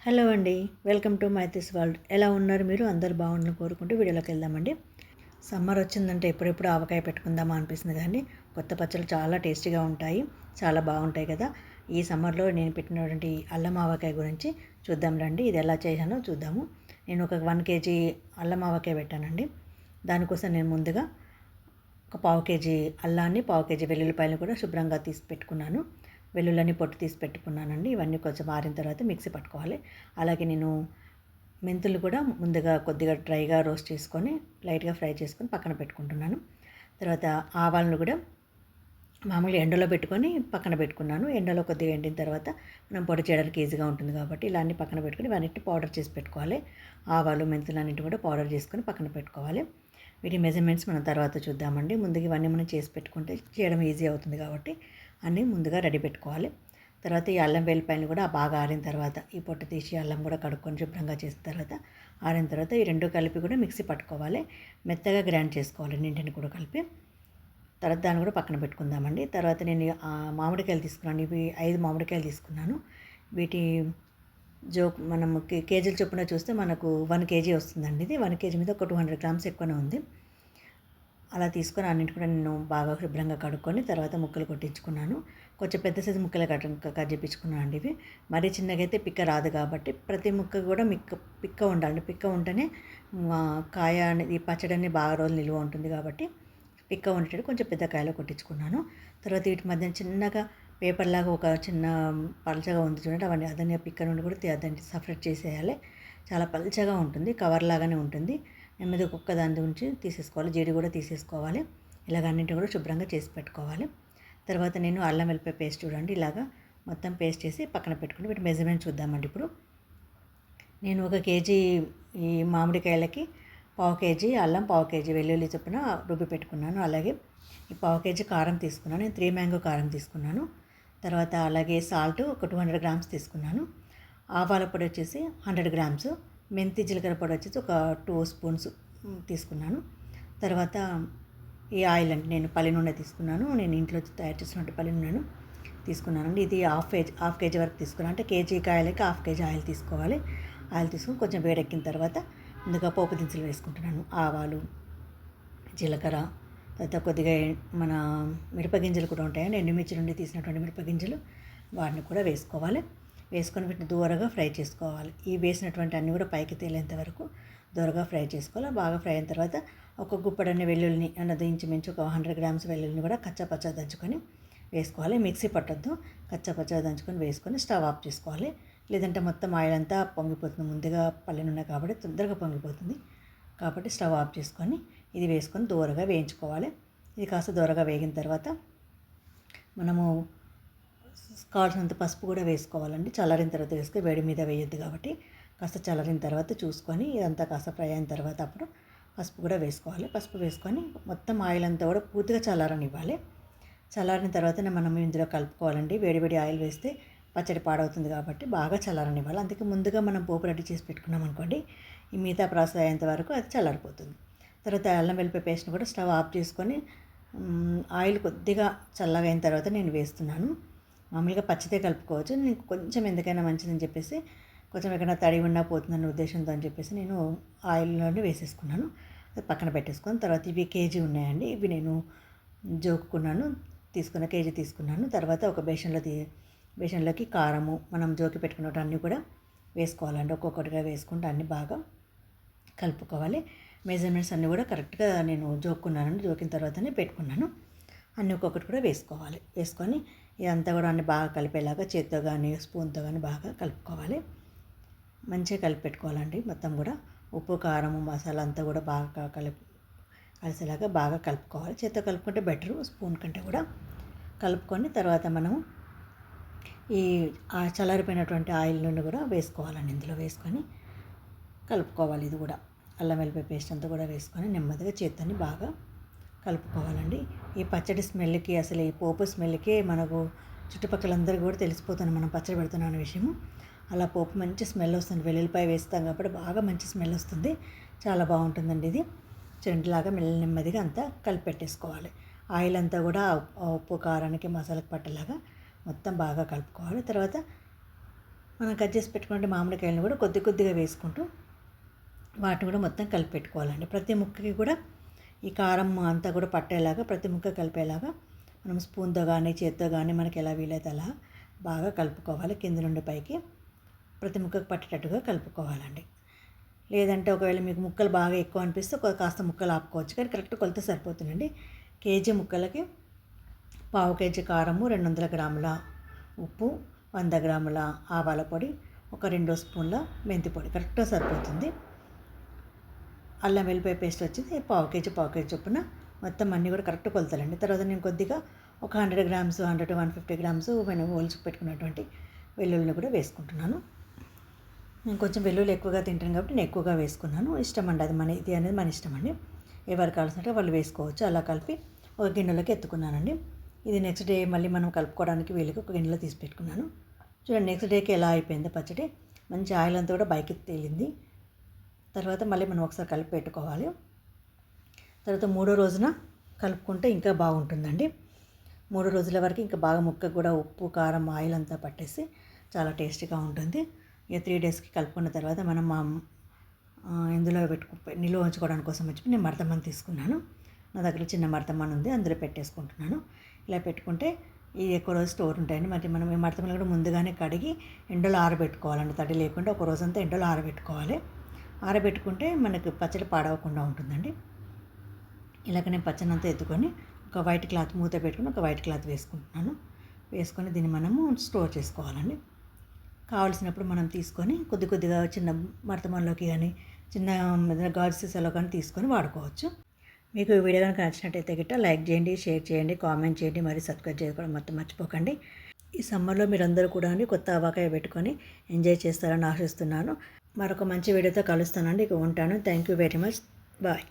Hello అండి. Welcome to Maitri's world. ఎలా ఉన్నారు మీరు? అందరూ బాగుండాలని కోరుకుంటూ వీడియోలోకి వెళ్దామండి. సమ్మర్ వచ్చిందంటే ఎప్పుడెప్పుడు ఆవకాయ పెట్టుకుందామా అనిపిస్తుంది కానీ కొత్త పచ్చళ్ళు చాలా టేస్టీగా ఉంటాయి. చాలా బాగుంటాయి కదా! ఈ సమ్మర్‌లో నేను పెట్టినటువంటి అల్లం ఆవకాయ గురించి చూద్దాం రండి. ఇది ఎలా చేశానో చూద్దాము. నేను ఒక 1 కేజీ అల్లం ఆవకాయ పెట్టానండి. దానికోసం నేను ముందుగా ఒక పావు కేజీ అల్లాన్ని, పావు కేజీ వెల్లుల్లిపాయలు కూడా శుభ్రంగా తీసి పెట్టుకున్నాను. వెల్లుల్లని పొట్టు తీసి పెట్టుకున్నానండి. ఇవన్నీ కొంచెం ఆరిన తర్వాత మిక్సీ పట్టుకోవాలి. అలాగే నేను మెంతులు కూడా ముందుగా కొద్దిగా డ్రైగా రోస్ట్ చేసుకొని లైట్గా ఫ్రై చేసుకొని పక్కన పెట్టుకుంటున్నాను. తర్వాత ఆవాలను కూడా మామూలుగా ఎండలో పెట్టుకొని పక్కన పెట్టుకున్నాను. ఎండలో కొద్దిగా ఎండిన తర్వాత మనం పొడి చేయడానికి ఈజీగా ఉంటుంది కాబట్టి ఇలా అన్ని పక్కన పెట్టుకొని ఇవన్నిటిని పౌడర్ చేసి పెట్టుకోవాలి. ఆవాలు, మెంతులు అన్నింటిని కూడా పౌడర్ చేసుకొని పక్కన పెట్టుకోవాలి. వీటి మెజర్మెంట్స్ మనం తర్వాత చూద్దామండి. ముందుగా ఇవన్నీ మనం చేసి పెట్టుకుంటే చేయడం ఈజీ అవుతుంది కాబట్టి అన్నీ ముందుగా రెడీ పెట్టుకోవాలి. తర్వాత ఈ అల్లం వెల్లిపాయలు కూడా బాగా ఆరిన తర్వాత ఈ పొట్టు తీసి అల్లం కూడా కడుక్కొని శుభ్రంగా చేసిన తర్వాత ఆరిన తర్వాత ఈ రెండు కలిపి కూడా మిక్సీ పట్టుకోవాలి. మెత్తగా గ్రైండ్ చేసుకోవాలి రెండింటిని కూడా కలిపి. తర్వాత దాన్ని కూడా పక్కన పెట్టుకుందామండి. తర్వాత నేను మామిడికాయలు తీసుకున్నాను. ఇవి 5 మామిడికాయలు తీసుకున్నాను. వీటి మనం కేజీల చొప్పున చూస్తే మనకు 1 కేజీ వస్తుందండి. ఇది 1 కేజీ మీద ఒక 200 గ్రామ్స్ ఎక్కువనే ఉంది. అలా తీసుకొని అన్నింటి కూడా నేను బాగా శుభ్రంగా కడుక్కొని తర్వాత ముక్కలు కొట్టించుకున్నాను. కొంచెం పెద్ద సైజు ముక్కలే కట్ చేయించుకున్నాను అండి. ఇవి మరీ చిన్నగా అయితే పిక్క రాదు కాబట్టి ప్రతి ముక్క కూడా పిక్క ఉండాలి. పిక్క ఉంటేనే కాయ అనేది పచ్చడి అనేది బాగా రోజులు నిల్వ ఉంటుంది కాబట్టి పిక్క ఉండేటట్టు కొంచెం పెద్ద కాయలో కొట్టించుకున్నాను. తర్వాత వీటి మధ్య చిన్నగా పేపర్ లాగా ఒక చిన్న పలచగా ఉంది చూడండి, అవన్నీ అదన్నీ పిక్క నుండి కూడా దాన్ని సపరేట్ చేసేయాలి. చాలా పలచగా ఉంటుంది, కవర్ లాగానే ఉంటుంది. నెమ్మదిగా ఒక్క దాని నుంచి తీసేసుకోవాలి. జీడి కూడా తీసేసుకోవాలి. ఇలాగ అన్నింటిని కూడా శుభ్రంగా చేసి పెట్టుకోవాలి. తర్వాత నేను అల్లం వెల్లిపాయ పేస్ట్ చూడండి ఇలాగా మొత్తం పేస్ట్ చేసి పక్కన పెట్టుకుని వీటి మెజర్మెంట్ చూద్దామండి. ఇప్పుడు నేను 1 కేజీ ఈ మామిడికాయలకి పావు కేజీ అల్లం, పావు కేజీ వెల్లుల్లి చొప్పున రుబ్బి పెట్టుకున్నాను. అలాగే ఈ పావు కేజీ కారం తీసుకున్నాను. నేను 3 మ్యాంగో కారం తీసుకున్నాను. తర్వాత అలాగే సాల్ట్ ఒక 200 గ్రామ్స్ తీసుకున్నాను. ఆవాల పొడి వచ్చేసి 100 గ్రామ్స్, మెంతి జీలకర్ర పొడి వచ్చేసి ఒక 2 స్పూన్స్ తీసుకున్నాను. తర్వాత ఈ ఆయిల్ అంటే నేను పల్లి నూనె తీసుకున్నాను. నేను ఇంట్లో తయారు చేసినట్టు పల్లి నూనెను తీసుకున్నానండి. ఇది హాఫ్ కేజీ వరకు తీసుకున్నాను. అంటే కేజీ కాయలకి హాఫ్ కేజీ ఆయిల్ తీసుకోవాలి. ఆయిల్ తీసుకొని కొంచెం వేడెక్కిన తర్వాత ముందుగా పోపు దినుసులు వేసుకుంటున్నాను. ఆవాలు, జీలకర్ర, తర్వాత కొద్దిగా మన మిరపగింజలు కూడా ఉంటాయండి. ఎండుమిర్చి నుండి తీసినటువంటి మిరపగింజలు వాటిని కూడా వేసుకోవాలి. వేసుకొని వీటిని దూరగా ఫ్రై చేసుకోవాలి. ఈ వేసినటువంటి అన్నీ కూడా పైకి తేలేంత వరకు దూరగా ఫ్రై చేసుకోవాలి. బాగా ఫ్రై అయిన తర్వాత ఒక గుప్పడన్ని వెల్లుల్లిని అన్నది ఇంచుమించు ఒక 100 గ్రామ్స్ వెల్లుల్లిని కూడా కచ్చాపచ్చా దంచుకొని వేసుకోవాలి. మిక్సీ పట్టొద్దు, కచ్చాపచ్చా దంచుకొని వేసుకొని స్టవ్ ఆఫ్ చేసుకోవాలి. లేదంటే మొత్తం ఆయిల్ అంతా పొంగిపోతుంది. ముందుగా పల్లి నూనె కాబట్టి తొందరగా పొంగిపోతుంది. కాబట్టి స్టవ్ ఆఫ్ చేసుకొని ఇది వేసుకొని దూరగా వేయించుకోవాలి. ఇది కాస్త దూరగా వేగిన తర్వాత మనము కావాల్సినంత పసుపు కూడా వేసుకోవాలండి. చల్లారిన తర్వాత వేసుకొని వేడి మీద వేయొద్దు కాబట్టి కాస్త చల్లారిన తర్వాత చూసుకొని ఇదంతా కాస్త ఫ్రై అయిన తర్వాత అప్పుడు పసుపు కూడా వేసుకోవాలి. పసుపు వేసుకొని మొత్తం ఆయిల్ అంతా కూడా పూర్తిగా చల్లారనివ్వాలి. చల్లారిన తర్వాతనే మనం ఇందులో కలుపుకోవాలండి. వేడివేడి ఆయిల్ వేస్తే పచ్చడి పాడవుతుంది కాబట్టి బాగా చల్లారనివ్వాలి. అందుకే ముందుగా మనం పోపు రెడీ చేసి పెట్టుకున్నాం అనుకోండి, ఈ మిగతా ప్రాసెస్ అయ్యేంత వరకు అది చల్లారిపోతుంది. తర్వాత అల్లం వెల్లిపాయ పేస్ట్ని కూడా స్టవ్ ఆఫ్ చేసుకొని ఆయిల్ కొద్దిగా చల్లగా అయిన తర్వాత నేను వేస్తున్నాను. మామూలుగా పచ్చిదే కలుపుకోవచ్చు. నేను కొంచెం ఎందుకైనా మంచిదని చెప్పేసి కొంచెం ఎక్కడైనా తడి ఉన్నా పోతుందన్న ఉద్దేశంతో అని చెప్పేసి నేను ఆయిల్లోనే వేసేసుకున్నాను. అది పక్కన పెట్టేసుకొని తర్వాత ఇవి కేజీ ఉన్నాయండి. ఇవి నేను జోకుకున్నాను, కేజీ తీసుకున్నాను. తర్వాత ఒక బేషన్లోకి కారము మనం జోకి పెట్టుకున్నట్టు అన్నీ కూడా వేసుకోవాలండి. ఒక్కొక్కటిగా వేసుకుంటే అన్నీ బాగా కలుపుకోవాలి. మెజర్మెంట్స్ అన్నీ కూడా కరెక్ట్గా నేను జోక్కున్నానండి. జోకిన తర్వాతనే పెట్టుకున్నాను. అన్నీ ఒక్కొక్కటి కూడా వేసుకోవాలి. వేసుకొని ఇదంతా కూడా అన్నీ బాగా కలిపేలాగా చేత్తో కానీ స్పూన్తో కానీ బాగా కలుపుకోవాలి. మంచిగా కలిపి పెట్టుకోవాలండి. మొత్తం కూడా ఉప్పు, కారము, మసాలా అంతా కూడా బాగా కలిసేలాగా బాగా కలుపుకోవాలి. చేత్తో కలుపుకుంటే బెటరు స్పూన్ కంటే కూడా. కలుపుకొని తర్వాత మనము ఈ చల్లారిపోయినటువంటి ఆయిల్ నుండి కూడా వేసుకోవాలండి. ఇందులో వేసుకొని కలుపుకోవాలి. ఇది కూడా అల్లం వెల్లిపాయ పేస్ట్ అంతా కూడా వేసుకొని నెమ్మదిగా చేత్తోని బాగా కలుపుకోవాలండి. ఈ పచ్చడి స్మెల్కి అసలు ఈ పోపు స్మెల్కి మనకు చుట్టుపక్కలందరికీ కూడా తెలిసిపోతుంది మనం పచ్చడి పెడుతున్నాం అనే విషయము. అలా పోపు మంచి స్మెల్ వస్తుంది. వెల్లుల్లిపాయ వేస్తాం కాబట్టి బాగా మంచి స్మెల్ వస్తుంది. చాలా బాగుంటుందండి ఇది. చెండులాగా నెమ్మదిగా అంతా కలిపి పెట్టేసుకోవాలి. ఆయిల్ అంతా కూడా ఉప్పు, కారానికి, మసాలాకి పట్టేలాగా మొత్తం బాగా కలుపుకోవాలి. తర్వాత మనం కట్ చేసి పెట్టుకున్న మామిడికాయలను కూడా కొద్ది కొద్దిగా వేసుకుంటూ వాటిని కూడా మొత్తం కలిపి పెట్టుకోవాలండి. ప్రతి ముక్కకి కూడా ఈ కారం అంతా కూడా పట్టేలాగా ప్రతి ముక్క కలిపేలాగా మనం స్పూన్తో కానీ చేత్తో కానీ మనకి ఎలా వీలైతే అలా బాగా కలుపుకోవాలి. కింద నుండి పైకి ప్రతి ముక్కకు పట్టేటట్టుగా కలుపుకోవాలండి. లేదంటే ఒకవేళ మీకు ముక్కలు బాగా ఎక్కువ అనిపిస్తే కాస్త ముక్కలు ఆపుకోవచ్చు, కానీ కరెక్ట్ కొలత సరిపోతుందండి. కేజీ ముక్కలకి పావు కేజీ కారము, 200 గ్రాముల ఉప్పు, 100 గ్రాముల ఆవాల పొడి, ఒక 2 స్పూన్ల మెంతి పొడి కరెక్ట్గా సరిపోతుంది. అల్లం వెల్లిపాయ పేస్ట్ వచ్చేది పావు కేజీ చొప్పున మొత్తం అన్నీ కూడా కరెక్ట్ కొలతలండి. తర్వాత నేను కొద్దిగా ఒక 100 గ్రామ్స్ 100 to 150 గ్రామ్స్ మనం ఒలుచుకు పెట్టుకున్నటువంటి వెల్లుల్లిని కూడా వేసుకుంటున్నాను. నేను కొంచెం వెల్లుల్లి ఎక్కువగా తింటాను కాబట్టి నేను ఎక్కువగా వేసుకున్నాను. ఇష్టం అండి, అది ఇది అనేది మన ఇష్టం అండి. ఎవరు కావాల్సినట్టు వాళ్ళు వేసుకోవచ్చు. అలా కలిపి ఒక గిన్నెలోకి ఎత్తుకున్నానండి. ఇది నెక్స్ట్ డే మళ్ళీ మనం కలుపుకోవడానికి వీలుగా ఒక గిన్నెలో తీసి పెట్టుకున్నాను. చూడండి నెక్స్ట్ డేకి ఎలా అయిపోయిందో పచ్చడి. మంచి ఆయిల్ అంతా కూడా బయకి తేలింది. తర్వాత మళ్ళీ మనం ఒకసారి కలిపి పెట్టుకోవాలి. తర్వాత 3వ రోజున కలుపుకుంటే ఇంకా బాగుంటుందండి. 3 రోజుల వరకు ఇంకా బాగా ముక్కకు కూడా ఉప్పు, కారం, ఆయిల్ అంతా పట్టేసి చాలా టేస్టీగా ఉంటుంది. ఇక 3 డేస్కి కలుపుకున్న తర్వాత మనం ఇందులో నిల్వ ఉంచుకోవడానికి కోసం వచ్చి నేను మడతమ్మని తీసుకున్నాను. నా దగ్గర చిన్న మడతమ్మని ఉంది, అందులో పెట్టేసుకుంటున్నాను. ఇలా పెట్టుకుంటే ఈ ఎక్కువ రోజు స్టోర్ ఉంటాయండి. మరి మనం ఈ మడతమ్మలు కూడా ముందుగానే కడిగి ఎండలో ఆరబెట్టుకోవాలండి. తడి లేకుండా ఒక రోజంతా ఎండలో ఆరబెట్టుకోవాలి. ఆరబెట్టుకుంటే మనకి పచ్చడి పాడవకుండా ఉంటుందండి. ఇలాగ నేను పచ్చడి అంతా ఎత్తుకొని ఒక వైట్ క్లాత్ మూత పెట్టుకుని ఒక వైట్ క్లాత్ వేసుకుంటున్నాను. వేసుకొని దీన్ని మనము స్టోర్ చేసుకోవాలండి. కావలసినప్పుడు మనం తీసుకొని కొద్ది కొద్దిగా చిన్న మడతమంలోకి కానీ చిన్న గాజు సీసాలో కానీ తీసుకొని వాడుకోవచ్చు. మీకు ఈ వీడియో కనుక నచ్చినట్టయితే గిట్ట లైక్ చేయండి, షేర్ చేయండి, కామెంట్ చేయండి, మరి సబ్స్క్రైబ్ చేసుకోవడం మొత్తం మర్చిపోకండి. ఈ సమ్మర్లో మీరందరూ కూడా కొత్త ఆవకాయ పెట్టుకొని ఎంజాయ్ చేస్తారని ఆశిస్తున్నాను. మరొక మంచి వీడియోతో కలుస్తానండి. ఇక ఉంటాను. Thank you very much. Bye.